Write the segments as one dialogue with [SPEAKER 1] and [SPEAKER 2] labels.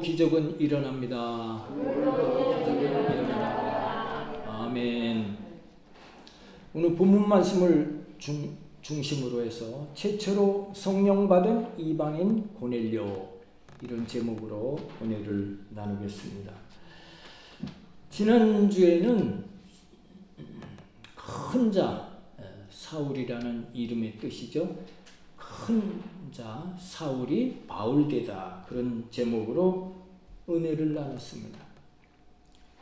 [SPEAKER 1] 기적은 일어납니다. 오늘도 기적은 일어납니다. 아멘. 오늘 본문 말씀을 중심으로 해서 최초로 성령 받은 이방인 고넬료, 이런 제목으로 은혜를 나누겠습니다. 지난주에는 큰 자, 사울이라는 이름의 뜻이죠. 큰 자 사울이 바울되다, 그런 제목으로 은혜를 나눴습니다.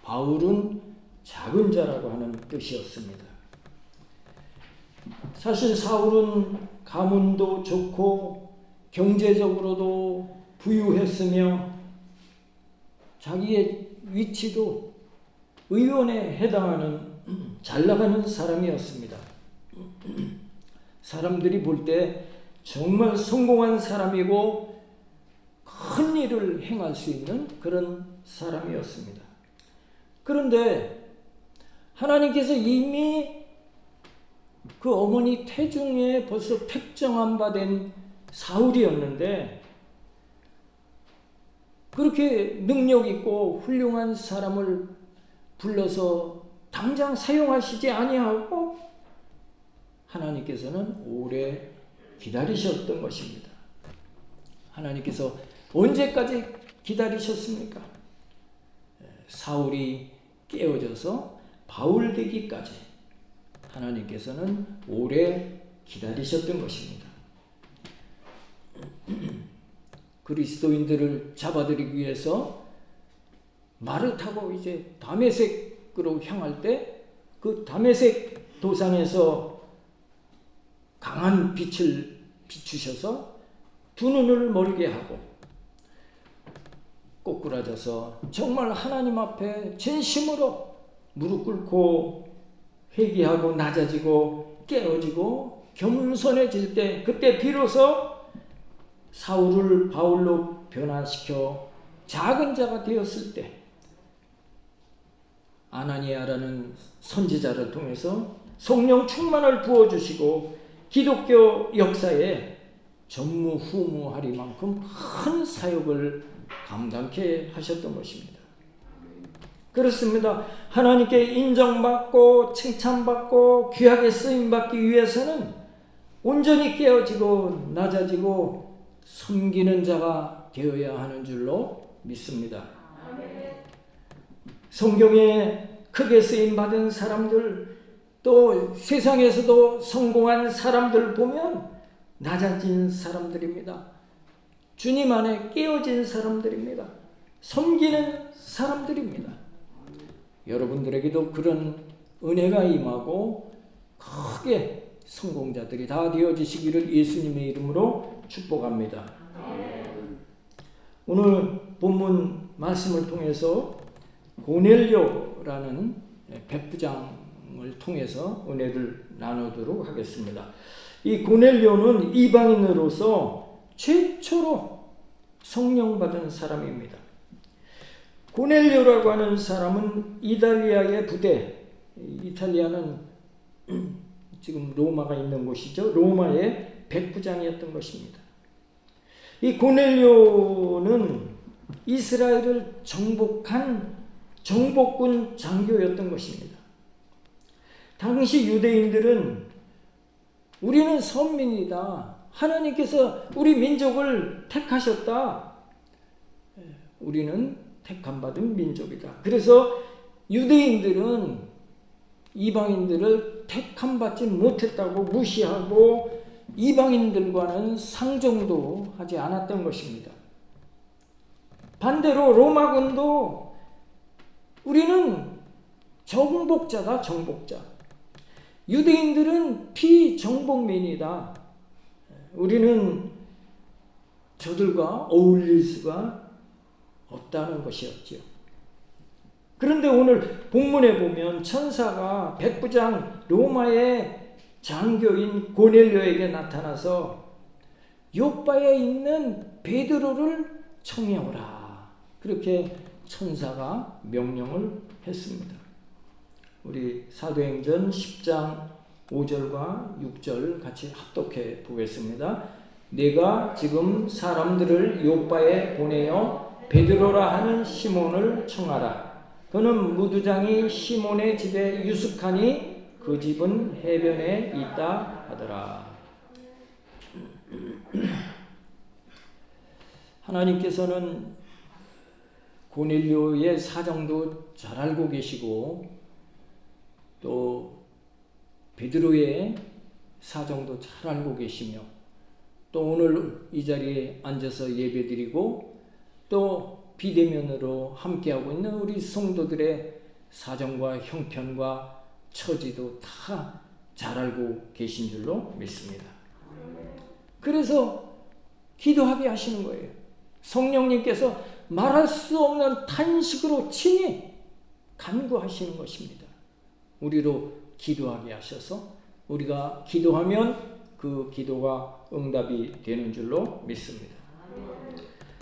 [SPEAKER 1] 바울은 작은 자라고 하는 뜻이었습니다. 사실 사울은 가문도 좋고 경제적으로도 부유했으며 자기의 위치도 의원에 해당하는 잘나가는 사람이었습니다. 사람들이 볼 때 정말 성공한 사람이고 큰 일을 행할 수 있는 그런 사람이었습니다. 그런데 하나님께서 이미 그 어머니 태중에 벌써 택정한 바 된 사울이었는데, 그렇게 능력 있고 훌륭한 사람을 불러서 당장 사용하시지 아니하고 하나님께서는 오래 기다리셨던 것입니다. 하나님께서 언제까지 기다리셨습니까? 사울이 깨어져서 바울 되기까지 하나님께서는 오래 기다리셨던 것입니다. 그리스도인들을 잡아들이기 위해서 말을 타고 이제 다메섹으로 향할 때 그 다메섹 도상에서 강한 빛을 비추셔서 두 눈을 멀게 하고 꼬꾸라져서 정말 하나님 앞에 진심으로 무릎 꿇고 회개하고 낮아지고 깨어지고 겸손해질 때, 그때 비로소 사울을 바울로 변화시켜 작은 자가 되었을 때 아나니아라는 선지자를 통해서 성령 충만을 부어주시고 기독교 역사에 전무후무하리만큼 큰 사역을 감당케 하셨던 것입니다. 그렇습니다. 하나님께 인정받고 칭찬받고 귀하게 쓰임받기 위해서는 온전히 깨어지고 낮아지고 섬기는 자가 되어야 하는 줄로 믿습니다. 성경에 크게 쓰임받은 사람들, 또 세상에서도 성공한 사람들 보면 낮아진 사람들입니다. 주님 안에 깨어진 사람들입니다. 섬기는 사람들입니다. 여러분들에게도 그런 은혜가 임하고 크게 성공자들이 다 되어지시기를 예수님의 이름으로 축복합니다. 오늘 본문 말씀을 통해서 고넬료라는 백부장을 통해서 은혜를 나누도록 하겠습니다. 이 고넬료는 이방인으로서 최초로 성령 받은 사람입니다. 고넬료라고 하는 사람은 이탈리아의 부대, 이탈리아는 지금 로마가 있는 곳이죠. 로마의 백부장이었던 것입니다. 이 고넬료는 이스라엘을 정복한 정복군 장교였던 것입니다. 당시 유대인들은 우리는 선민이다, 하나님께서 우리 민족을 택하셨다, 우리는 택함받은 민족이다. 그래서 유대인들은 이방인들을 택함받지 못했다고 무시하고 이방인들과는 상종도 하지 않았던 것입니다. 반대로 로마군도 우리는 정복자다, 정복자. 유대인들은 비정복민이다. 우리는 저들과 어울릴 수가 없다는 것이었지요. 그런데 오늘 본문에 보면 천사가 백부장 로마의 장교인 고넬료에게 나타나서 요바에 있는 베드로를 청해오라, 그렇게 천사가 명령을 했습니다. 우리 사도행전 10장 5절과 6절 같이 합독해 보겠습니다. 내가 지금 사람들을 요바에 보내어 베드로라 하는 시몬을 청하라. 그는 무두장이 시몬의 집에 유숙하니 그 집은 해변에 있다 하더라. 하나님께서는 고넬료의 사정도 잘 알고 계시고 또 베드로의 사정도 잘 알고 계시며 또 오늘 이 자리에 앉아서 예배드리고 또 비대면으로 함께하고 있는 우리 성도들의 사정과 형편과 처지도 다 잘 알고 계신 줄로 믿습니다. 그래서 기도하게 하시는 거예요. 성령님께서 말할 수 없는 탄식으로 친히 간구하시는 것입니다. 우리로 기도하게 하셔서 우리가 기도하면 그 기도가 응답이 되는 줄로 믿습니다.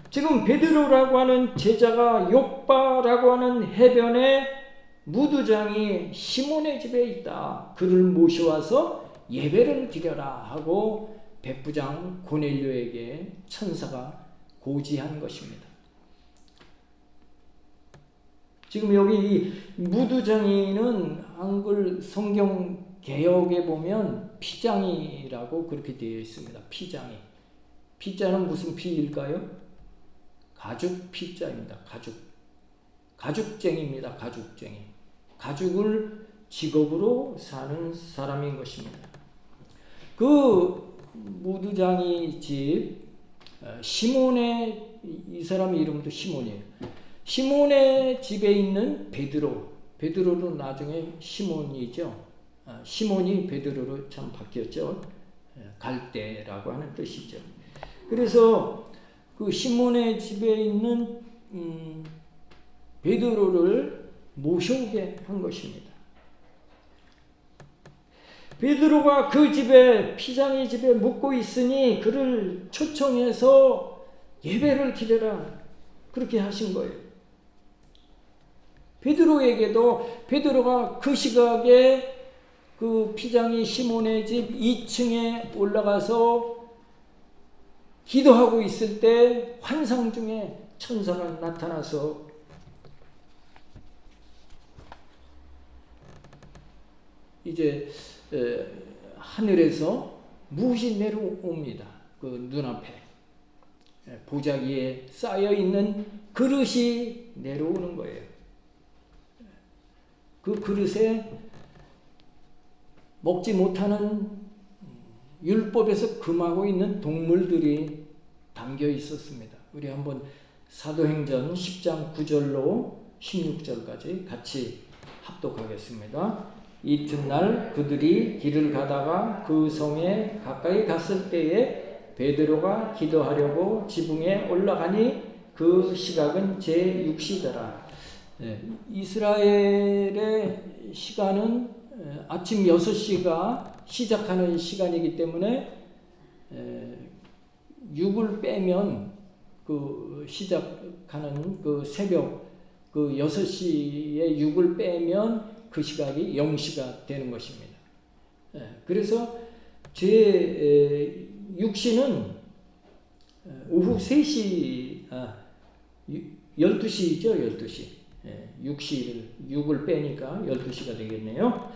[SPEAKER 1] 지금 베드로라고 하는 제자가 욥바라고 하는 해변에 무두장이 시몬의 집에 있다. 그를 모셔와서 예배를 드려라 하고 백부장 고넬료에게 천사가 고지한 것입니다. 지금 여기 이 무두장이는 한글 성경 개역에 보면 피장이라고 그렇게 되어 있습니다. 피장이. 피자는 무슨 피일까요? 가죽 피자입니다. 가죽쟁이입니다. 가죽쟁이. 가죽을 직업으로 사는 사람인 것입니다. 그 무두장이 집 시몬의, 이 사람의 이름도 시몬이에요. 시몬의 집에 있는 베드로는 나중에 시몬이죠. 시몬이 베드로로 참 바뀌었죠. 갈대라고 하는 뜻이죠. 그래서 그 시몬의 집에 있는 베드로를 모셔오게 한 것입니다. 베드로가 그 집에 피장의 집에 묵고 있으니 그를 초청해서 예배를 드려라 그렇게 하신 거예요. 베드로에게도 베드로가 그 시각에 그 피장이 시몬의 집 2층에 올라가서 기도하고 있을 때 환상 중에 천사가 나타나서 이제 하늘에서 무엇이 내려옵니다. 그 눈앞에 보자기에 쌓여있는 그릇이 내려오는 거예요. 그 그릇에 먹지 못하는 율법에서 금하고 있는 동물들이 담겨 있었습니다. 우리 한번 사도행전 10장 9절로 16절까지 같이 합독하겠습니다. 이튿날 그들이 길을 가다가 그 성에 가까이 갔을 때에 베드로가 기도하려고 지붕에 올라가니 그 시각은 제6시더라. 이스라엘의 시간은 아침 6시가 시작하는 시간이기 때문에 6을 빼면 그 시작하는 그 새벽 그 6시에 6을 빼면 그 시각이 0시가 되는 것입니다. 그래서 제6시는 오후 3시, 12시죠, 12시. 6을 빼니까 12시가 되겠네요.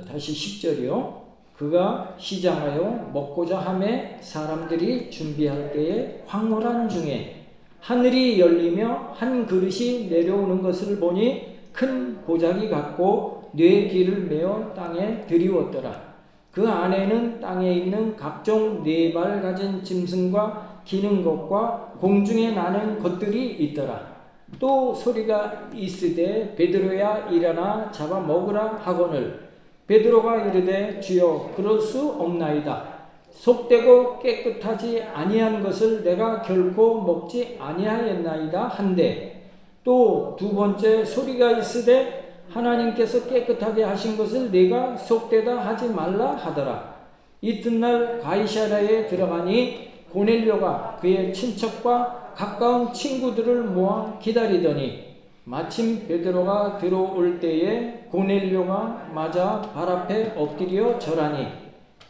[SPEAKER 1] 다시 10절이요. 그가 시장하여 먹고자 하매 사람들이 준비할 때에 황홀한 중에 하늘이 열리며 한 그릇이 내려오는 것을 보니 큰 보자기 같고 네 길을 메어 땅에 들이웠더라. 그 안에는 땅에 있는 각종 4발 가진 짐승과 기는 것과 공중에 나는 것들이 있더라. 또 소리가 있으되 베드로야 일어나 잡아 먹으라 하거늘 베드로가 이르되 주여 그럴 수 없나이다. 속되고 깨끗하지 아니한 것을 내가 결코 먹지 아니하였나이다 한데 또 두 번째 소리가 있으되 하나님께서 깨끗하게 하신 것을 내가 속되다 하지 말라 하더라. 이튿날 가이사랴에 들어가니 고넬료가 그의 친척과 가까운 친구들을 모아 기다리더니 마침 베드로가 들어올 때에 고넬료가 맞아 발 앞에 엎드려 절하니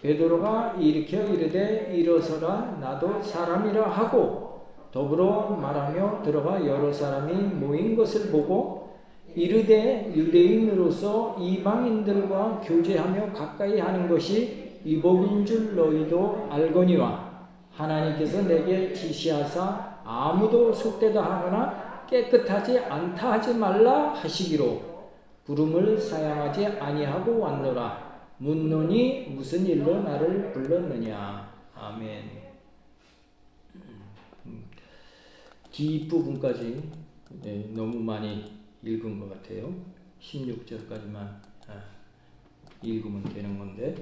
[SPEAKER 1] 베드로가 일으켜 이르되 일어서라 나도 사람이라 하고 더불어 말하며 들어가 여러 사람이 모인 것을 보고 이르되 유대인으로서 이방인들과 교제하며 가까이 하는 것이 유복인 줄 너희도 알거니와 하나님께서 내게 지시하사 아무도 속되다 하거나 깨끗하지 않다 하지 말라 하시기로 부름을 사양하지 아니하고 왔노라. 묻노니 무슨 일로 나를 불렀느냐. 아멘. 뒷부분까지 너무 많이 읽은 것 같아요. 16절까지만 읽으면 되는 건데,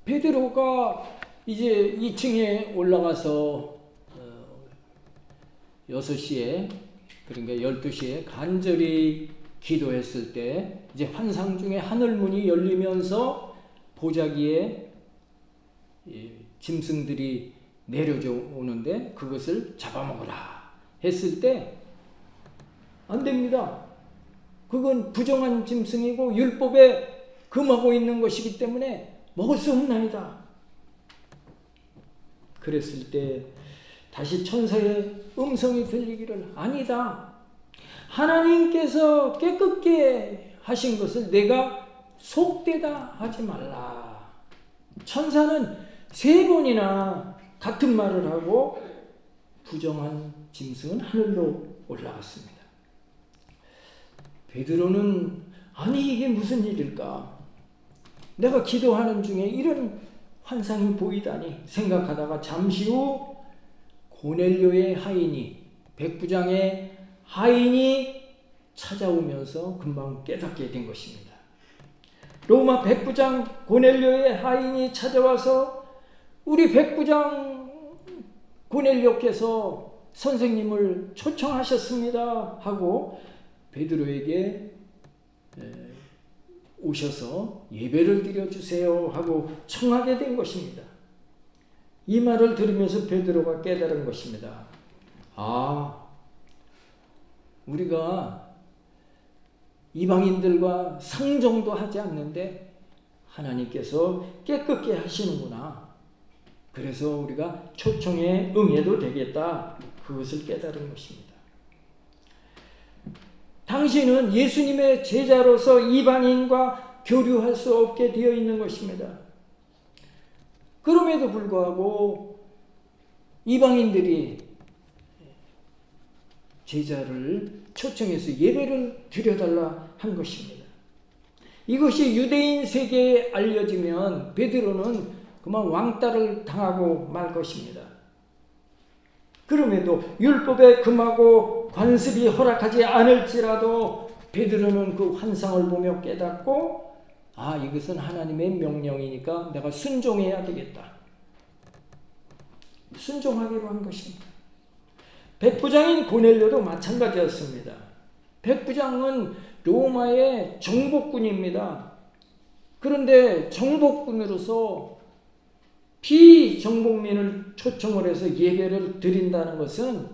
[SPEAKER 1] 베드로가 이제 2층에 올라가서 6시에 그러니까 12시에 간절히 기도했을 때 이제 환상 중에 하늘문이 열리면서 보자기에 짐승들이 내려져 오는데 그것을 잡아먹으라 했을 때 안 됩니다. 그건 부정한 짐승이고 율법에 금하고 있는 것이기 때문에 먹을 수 없나이다. 그랬을 때 다시 천사의 음성이 들리기를 아니다. 하나님께서 깨끗게 하신 것을 내가 속되다 하지 말라. 천사는 3번이나 같은 말을 하고 부정한 짐승은 하늘로 올라갔습니다. 베드로는 아니 이게 무슨 일일까? 내가 기도하는 중에 이런 환상이 보이다니 생각하다가 잠시 후 고넬료의 하인이 백부장의 하인이 찾아오면서 금방 깨닫게 된 것입니다. 로마 백부장 고넬료의 하인이 찾아와서 우리 백부장 고넬료께서 선생님을 초청하셨습니다 하고 베드로에게 오셔서 예배를 드려주세요 하고 청하게 된 것입니다. 이 말을 들으면서 베드로가 깨달은 것입니다. 우리가 이방인들과 상종도 하지 않는데 하나님께서 깨끗게 하시는구나. 그래서 우리가 초청에 응해도 되겠다. 그것을 깨달은 것입니다. 당신은 예수님의 제자로서 이방인과 교류할 수 없게 되어 있는 것입니다. 그럼에도 불구하고 이방인들이 제자를 초청해서 예배를 드려달라 한 것입니다. 이것이 유대인 세계에 알려지면 베드로는 그만 왕따를 당하고 말 것입니다. 그럼에도 율법에 금하고 관습이 허락하지 않을지라도 베드로는 그 환상을 보며 깨닫고 이것은 하나님의 명령이니까 내가 순종해야 되겠다. 순종하기로 한 것입니다. 백부장인 고넬료도 마찬가지였습니다. 백부장은 로마의 정복군입니다. 그런데 정복군으로서 비정복민을 초청을 해서 예배를 드린다는 것은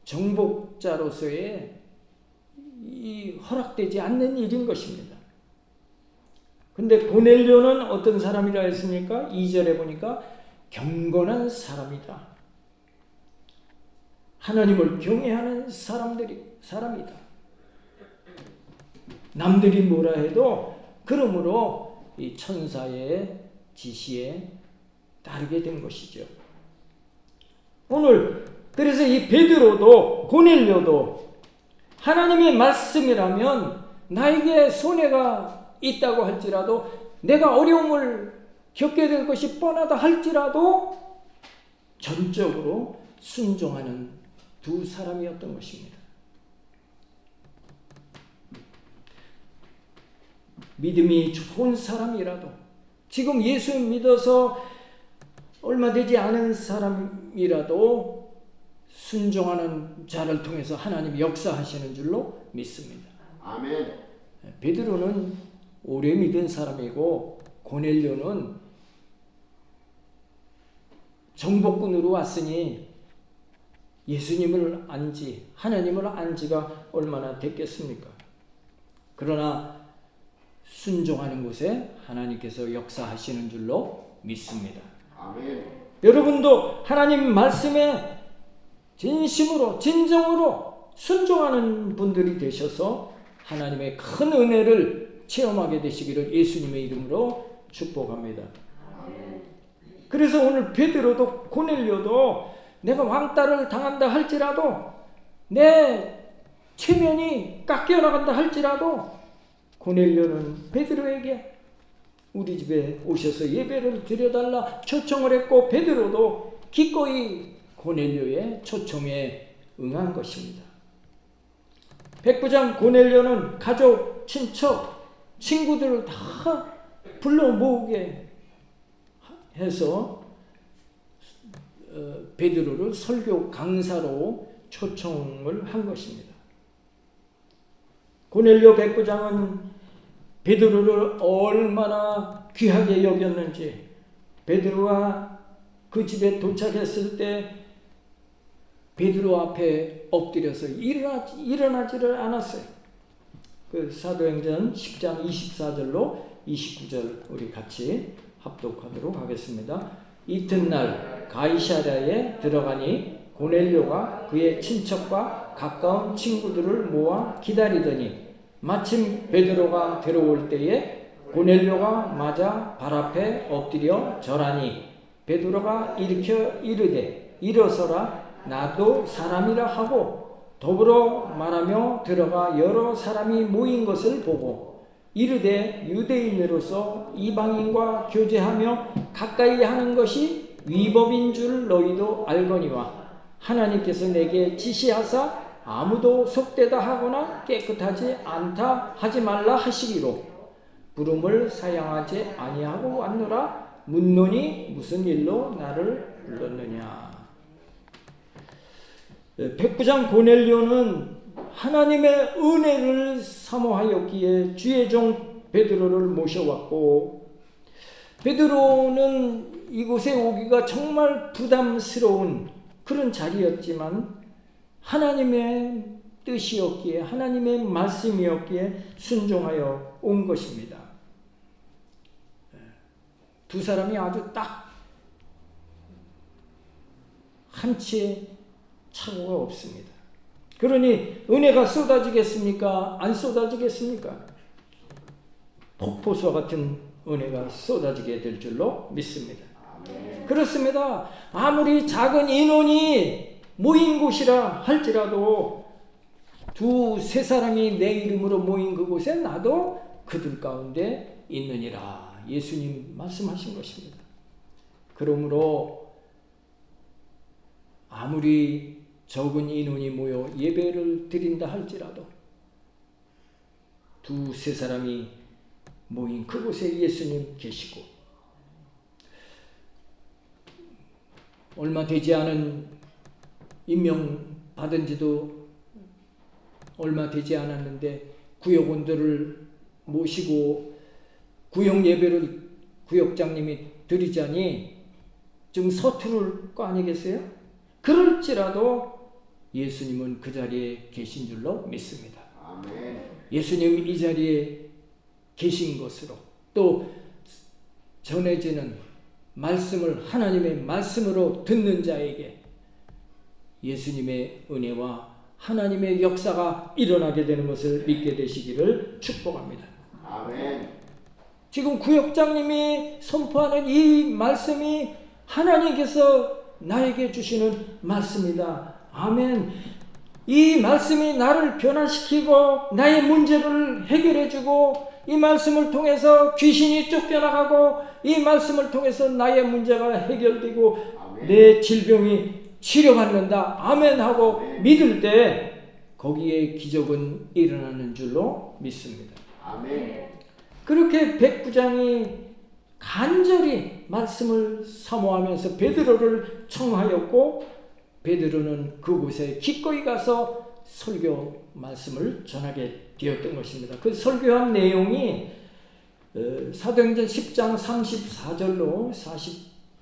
[SPEAKER 1] 정복자로서의 허락되지 않는 일인 것입니다. 근데 고넬료는 어떤 사람이라 했습니까? 2절에 보니까 경건한 사람이다. 하나님을 경외하는 사람이다. 남들이 뭐라 해도 그러므로 이 천사의 지시에 따르게 된 것이죠. 오늘 그래서 이 베드로도 고넬료도 하나님의 말씀이라면 나에게 손해가 있다고 할지라도 내가 어려움을 겪게 될 것이 뻔하다 할지라도 전적으로 순종하는 두 사람이었던 것입니다. 믿음이 좋은 사람이라도 지금 예수 믿어서 얼마 되지 않은 사람이라도 순종하는 자를 통해서 하나님이 역사하시는 줄로 믿습니다.
[SPEAKER 2] 아멘.
[SPEAKER 1] 베드로는 오래 믿은 사람이고 고넬료는 정복군으로 왔으니 예수님을 안지 하나님을 안지가 얼마나 됐겠습니까? 그러나 순종하는 곳에 하나님께서 역사하시는 줄로 믿습니다.
[SPEAKER 2] 아멘.
[SPEAKER 1] 여러분도 하나님 말씀에 진심으로 진정으로 순종하는 분들이 되셔서 하나님의 큰 은혜를 체험하게 되시기를 예수님의 이름으로 축복합니다. 그래서 오늘 베드로도 고넬료도 내가 왕따를 당한다 할지라도 내 체면이 깎여 나간다 할지라도 고넬료는 베드로에게 우리 집에 오셔서 예배를 드려달라 초청을 했고 베드로도 기꺼이 고넬료의 초청에 응한 것입니다. 백부장 고넬료는 가족, 친척, 친구들을 다 불러 모으게 해서 베드로를 설교 강사로 초청을 한 것입니다. 고넬료 백부장은 베드로를 얼마나 귀하게 여겼는지 베드로가 그 집에 도착했을 때 베드로 앞에 엎드려서 일어나지를 않았어요. 그 사도행전 10장 24절로 29절 우리 같이 합독하도록 하겠습니다. 이튿날 가이사랴에 들어가니 고넬료가 그의 친척과 가까운 친구들을 모아 기다리더니 마침 베드로가 들어올 때에 고넬료가 맞아 발 앞에 엎드려 절하니 베드로가 일으켜 이르되 일어서라 나도 사람이라 하고 더불어 말하며 들어가 여러 사람이 모인 것을 보고 이르되 유대인으로서 이방인과 교제하며 가까이 하는 것이 위법인 줄 너희도 알거니와 하나님께서 내게 지시하사 아무도 속되다 하거나 깨끗하지 않다 하지 말라 하시기로 부름을 사양하지 아니하고 왔노라. 묻노니 무슨 일로 나를 불렀느냐. 백부장 고넬료는 하나님의 은혜를 사모하였기에 주의 종 베드로를 모셔왔고 베드로는 이곳에 오기가 정말 부담스러운 그런 자리였지만 하나님의 뜻이었기에 하나님의 말씀이었기에 순종하여 온 것입니다. 두 사람이 아주 딱 한치의 착오가 없습니다. 그러니 은혜가 쏟아지겠습니까? 안 쏟아지겠습니까? 폭포수와 같은 은혜가 쏟아지게 될 줄로 믿습니다. 그렇습니다. 아무리 작은 인원이 모인 곳이라 할지라도 두세 사람이 내 이름으로 모인 그곳에 나도 그들 가운데 있느니라. 예수님 말씀하신 것입니다. 그러므로 아무리 적은 인원이 모여 예배를 드린다 할지라도 두세 사람이 모인 그곳에 예수님 계시고 얼마 되지 않은 임명받은 지도 얼마 되지 않았는데 구역원들을 모시고 구역 예배를 구역장님이 드리자니 좀 서투를 거 아니겠어요? 그럴지라도 예수님은 그 자리에 계신 줄로 믿습니다. 아멘. 예수님 이 자리에 계신 것으로 또 전해지는 말씀을 하나님의 말씀으로 듣는 자에게 예수님의 은혜와 하나님의 역사가 일어나게 되는 것을 믿게 되시기를 축복합니다. 아멘. 지금 구역장님이 선포하는 이 말씀이 하나님께서 나에게 주시는 말씀이다. 아멘. 이 말씀이 나를 변화시키고 나의 문제를 해결해주고 이 말씀을 통해서 귀신이 쫓겨나가고 이 말씀을 통해서 나의 문제가 해결되고 아멘. 내 질병이 치료받는다. 아멘 하고 아멘. 믿을 때 거기에 기적은 일어나는 줄로 믿습니다. 아멘. 그렇게 백부장이 간절히 말씀을 사모하면서 베드로를 청하였고 베드로는 그곳에 기꺼이 가서 설교 말씀을 전하게 되었던 것입니다. 그 설교한 내용이 사도행전 10장 34절로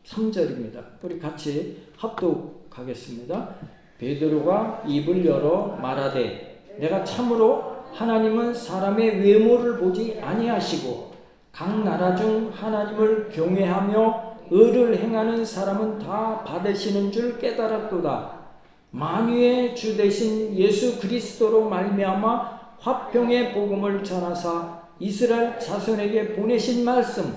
[SPEAKER 1] 43절입니다. 우리 같이 합독하겠습니다. 베드로가 입을 열어 말하되 내가 참으로 하나님은 사람의 외모를 보지 아니하시고 각 나라 중 하나님을 경외하며 의를 행하는 사람은 다 받으시는 줄 깨달았도다. 만유의 주 되신 예수 그리스도로 말미암아 화평의 복음을 전하사 이스라엘 자손에게 보내신 말씀,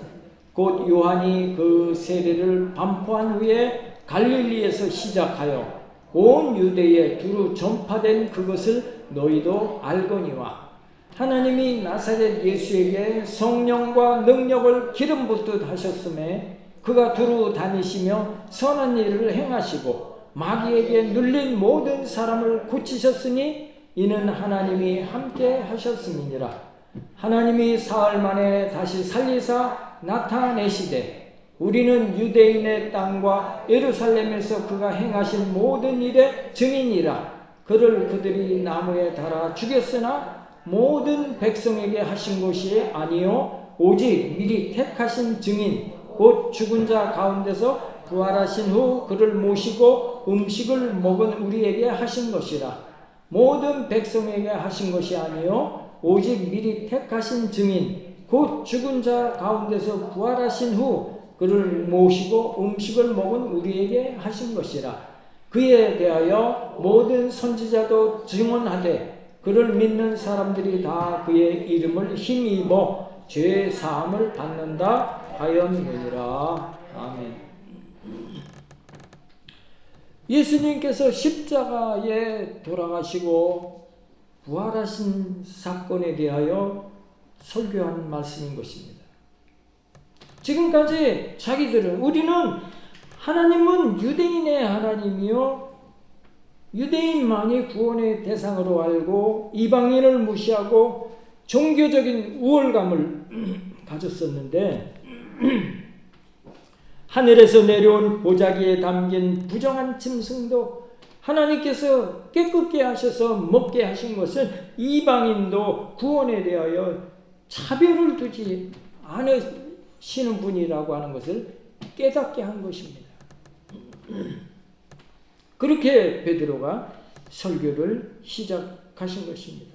[SPEAKER 1] 곧 요한이 그 세례를 반포한 후에 갈릴리에서 시작하여 온 유대에 두루 전파된 그것을 너희도 알거니와, 하나님이 나사렛 예수에게 성령과 능력을 기름 붓듯 하셨음에 그가 두루 다니시며 선한 일을 행하시고 마귀에게 눌린 모든 사람을 고치셨으니 이는 하나님이 함께 하셨음이니라. 하나님이 사흘 만에 다시 살리사 나타내시되 우리는 유대인의 땅과 예루살렘에서 그가 행하신 모든 일의 증인이라. 그를 그들이 나무에 달아 죽였으나 모든 백성에게 하신 것이 아니요 오직 미리 택하신 증인 곧 죽은 자 가운데서 부활하신 후 그를 모시고 음식을 먹은 우리에게 하신 것이라. 모든 백성에게 하신 것이 아니요 오직 미리 택하신 증인 곧 죽은 자 가운데서 부활하신 후 그를 모시고 음식을 먹은 우리에게 하신 것이라. 그에 대하여 모든 선지자도 증언하되 그를 믿는 사람들이 다 그의 이름을 힘입어 죄 사함을 받는다 하였느니라. 아멘. 예수님께서 십자가에 돌아가시고 부활하신 사건에 대하여 설교한 말씀인 것입니다. 지금까지 자기들은 우리는 하나님은 유대인의 하나님이요 유대인만이 구원의 대상으로 알고 이방인을 무시하고 종교적인 우월감을 가졌었는데 하늘에서 내려온 보자기에 담긴 부정한 짐승도 하나님께서 깨끗게 하셔서 먹게 하신 것은 이방인도 구원에 대하여 차별을 두지 않으시는 분이라고 하는 것을 깨닫게 한 것입니다. 그렇게 베드로가 설교를 시작하신 것입니다.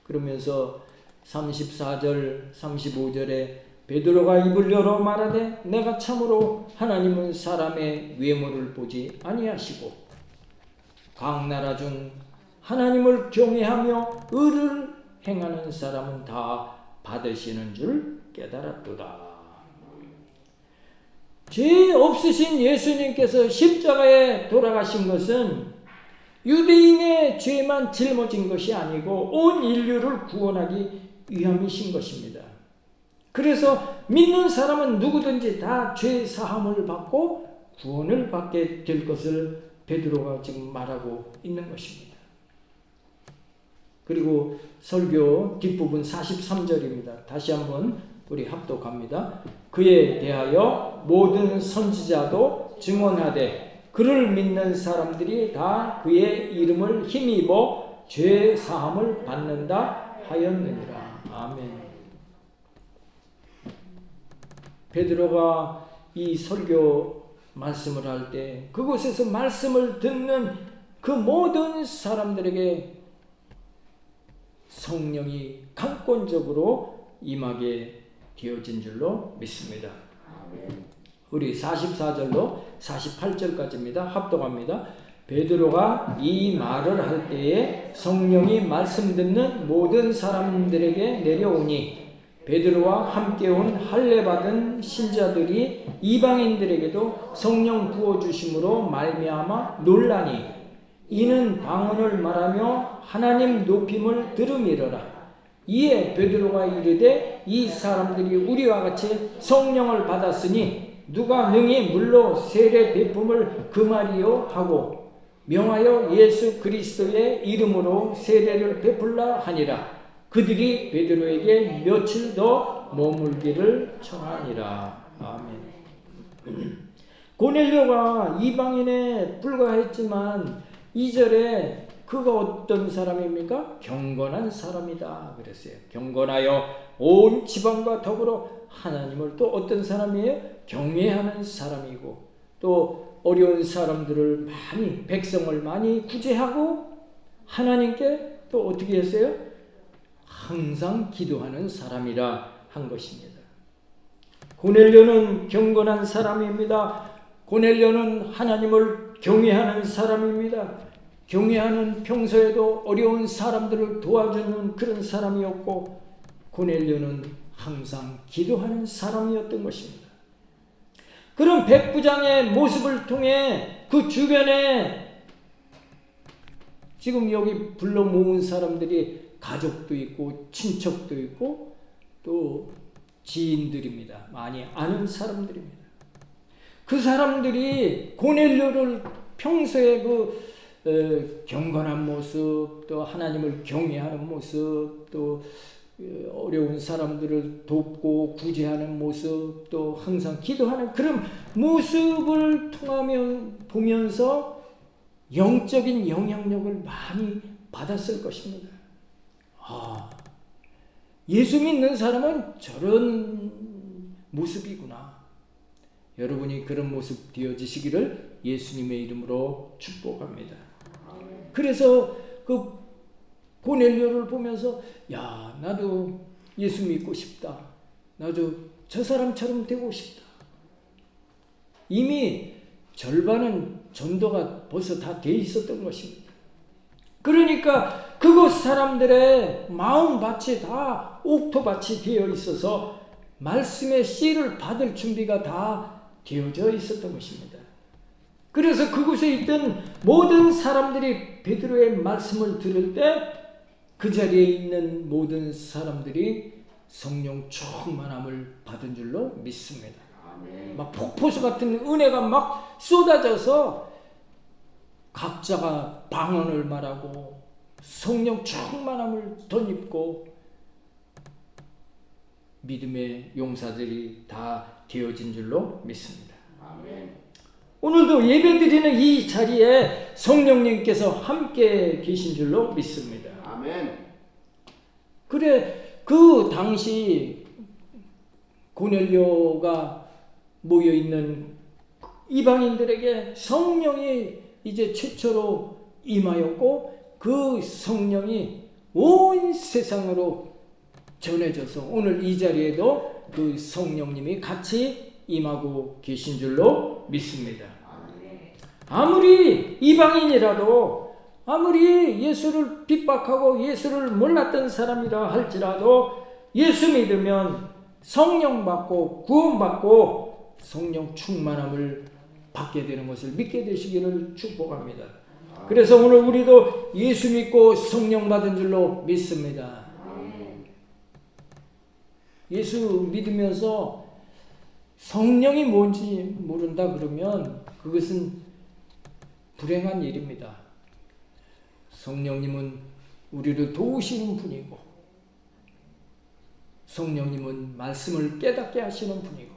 [SPEAKER 1] 그러면서 34절, 35절에 베드로가 입을 열어 말하되 내가 참으로 하나님은 사람의 외모를 보지 아니하시고 각 나라 중 하나님을 경외하며 의를 행하는 사람은 다 받으시는 줄 깨달았도다. 죄 없으신 예수님께서 십자가에 돌아가신 것은 유대인의 죄만 짊어진 것이 아니고 온 인류를 구원하기 위함이신 것입니다. 그래서 믿는 사람은 누구든지 다 죄 사함을 받고 구원을 받게 될 것을 베드로가 지금 말하고 있는 것입니다. 그리고 설교 뒷부분 43절입니다. 다시 한번 우리 합독합니다. 그에 대하여 모든 선지자도 증언하되 그를 믿는 사람들이 다 그의 이름을 힘입어 죄 사함을 받는다 하였느니라. 아멘. 베드로가 이 설교 말씀을 할 때 그곳에서 말씀을 듣는 그 모든 사람들에게 성령이 강권적으로 임하게 되어진 줄로 믿습니다. 우리 44절로 48절까지입니다. 합독합니다. 베드로가 이 말을 할 때에 성령이 말씀 듣는 모든 사람들에게 내려오니 베드로와 함께 온 할례받은 신자들이 이방인들에게도 성령 부어주심으로 말미암아 놀라니 이는 방언을 말하며 하나님 높임을 들음이러라. 이에 베드로가 이르되 이 사람들이 우리와 같이 성령을 받았으니 누가 능히 물로 세례 베품을 금하리요 하고 명하여 예수 그리스도의 이름으로 세례를 베풀라 하니라. 그들이 베드로에게 며칠 더 머물기를 청하니라. 아멘. 고넬료가 이방인에 불과했지만 2절에 그가 어떤 사람입니까? 경건한 사람이다 그랬어요. 경건하여 온 지방과 더불어 하나님을 또 어떤 사람이에요? 경외하는 사람이고 또 어려운 사람들을 많이 백성을 많이 구제하고 하나님께 또 어떻게 했어요? 항상 기도하는 사람이라 한 것입니다. 고넬료는 경건한 사람입니다. 고넬료는 하나님을 경외하는 사람입니다. 경외하는, 평소에도 어려운 사람들을 도와주는 그런 사람이었고, 고넬료는 항상 기도하는 사람이었던 것입니다. 그런 백부장의 모습을 통해 그 주변에 지금 여기 불러 모은 사람들이 가족도 있고 친척도 있고 또 지인들입니다. 많이 아는 사람들입니다. 그 사람들이 고넬료를 평소에 경건한 모습, 또 하나님을 경외하는 모습, 또 어려운 사람들을 돕고 구제하는 모습, 또 항상 기도하는 그런 모습을 보면서 영적인 영향력을 많이 받았을 것입니다. 예수 믿는 사람은 저런 모습이구나. 여러분이 그런 모습 되어지시기를 예수님의 이름으로 축복합니다. 그래서 그 고넬료를 보면서 나도 예수 믿고 싶다. 나도 저 사람처럼 되고 싶다. 이미 절반은 전도가 벌써 다 돼 있었던 것입니다. 그러니까 그곳 사람들의 마음밭이 다 옥토밭이 되어 있어서 말씀의 씨를 받을 준비가 다 되어져 있었던 것입니다. 그래서 그곳에 있던 모든 사람들이 베드로의 말씀을 들을 때 그 자리에 있는 모든 사람들이 성령 충만함을 받은 줄로 믿습니다. 막 폭포수 같은 은혜가 막 쏟아져서 각자가 방언을 말하고 성령 충만함을 덧입고 믿음의 용사들이 다 되어진 줄로 믿습니다. 오늘도 예배드리는 이 자리에 성령님께서 함께 계신 줄로 믿습니다. 그래, 그 당시 고넬료가 모여있는 이방인들에게 성령이 이제 최초로 임하였고 그 성령이 온 세상으로 전해져서 오늘 이 자리에도 그 성령님이 같이 임하고 계신 줄로 믿습니다. 아무리 이방인이라도, 아무리 예수를 핍박하고 예수를 몰랐던 사람이라 할지라도 예수 믿으면 성령 받고 구원받고 성령 충만함을 받게 되는 것을 믿게 되시기를 축복합니다. 그래서 오늘 우리도 예수 믿고 성령 받은 줄로 믿습니다. 예수 믿으면서 성령이 뭔지 모른다 그러면 그것은 불행한 일입니다. 성령님은 우리를 도우시는 분이고, 성령님은 말씀을 깨닫게 하시는 분이고,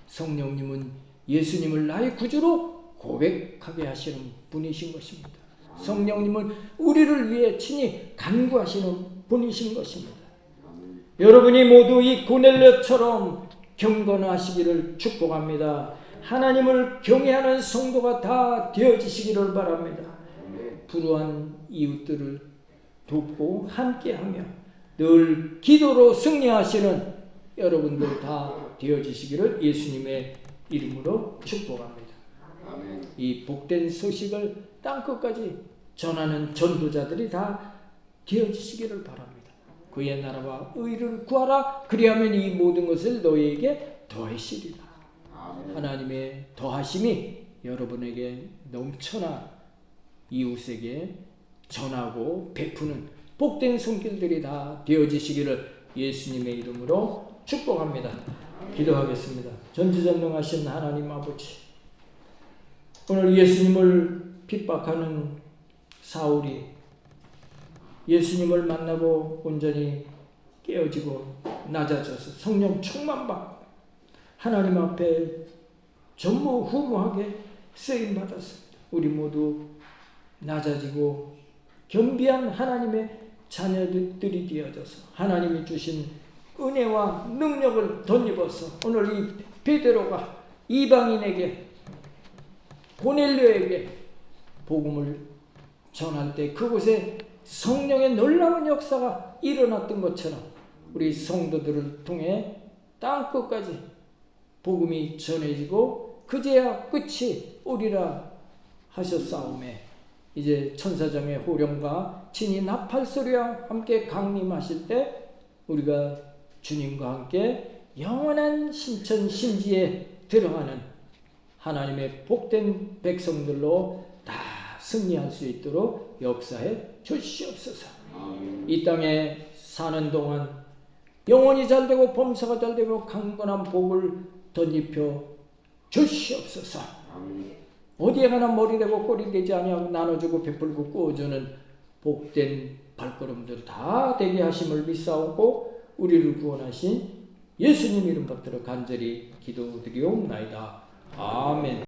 [SPEAKER 1] 성령님은 예수님을 나의 구주로 고백하게 하시는 분이신 것입니다. 성령님은 우리를 위해 친히 간구하시는 분이신 것입니다. 여러분이 모두 이 고넬료처럼 경건하시기를 축복합니다. 하나님을 경외하는 성도가 다 되어지시기를 바랍니다. 불우한 이웃들을 돕고 함께하며 늘 기도로 승리하시는 여러분들 다 되어지시기를 예수님의 이름으로 축복합니다. 이 복된 소식을 땅끝까지 전하는 전도자들이 다 되어지시기를 바랍니다. 그의 나라와 의를 구하라. 그리하면 이 모든 것을 너희에게 더하시리라. 하나님의 더하심이 여러분에게 넘쳐나 이웃에게 전하고 베푸는 복된 손길들이 다 되어지시기를 예수님의 이름으로 축복합니다. 기도하겠습니다. 전지전능하신 하나님 아버지, 오늘 예수님을 핍박하는 사울이 예수님을 만나고 온전히 깨어지고 낮아져서 성령 충만받고 하나님 앞에 전무후무하게 쓰임받았습니다. 우리 모두 낮아지고 겸비한 하나님의 자녀들이 되어져서 하나님이 주신 은혜와 능력을 덧입어서 오늘 이 베드로가 이방인에게, 고넬료에게 복음을 전할 때 그곳에 성령의 놀라운 역사가 일어났던 것처럼 우리 성도들을 통해 땅 끝까지 복음이 전해지고 그제야 끝이 오리라 하셨사오매 이제 천사장의 호령과 진이 나팔 소리와 함께 강림하실 때 우리가 주님과 함께 영원한 신천 신지에 들어가는 하나님의 복된 백성들로 다 승리할 수 있도록 역사해 주시옵소서. 이 땅에 사는 동안 영혼이 잘되고 범사가 잘되고 강건한 복을 덧입혀 주시옵소서. 어디에 가나 머리 되고 꼬리 되지 아니하고 나눠주고 베풀고 꾸어주는 복된 발걸음들 다 되게 하심을 믿사오고 우리를 구원하신 예수님 이름 받들어 간절히 기도드리옵나이다. 아멘.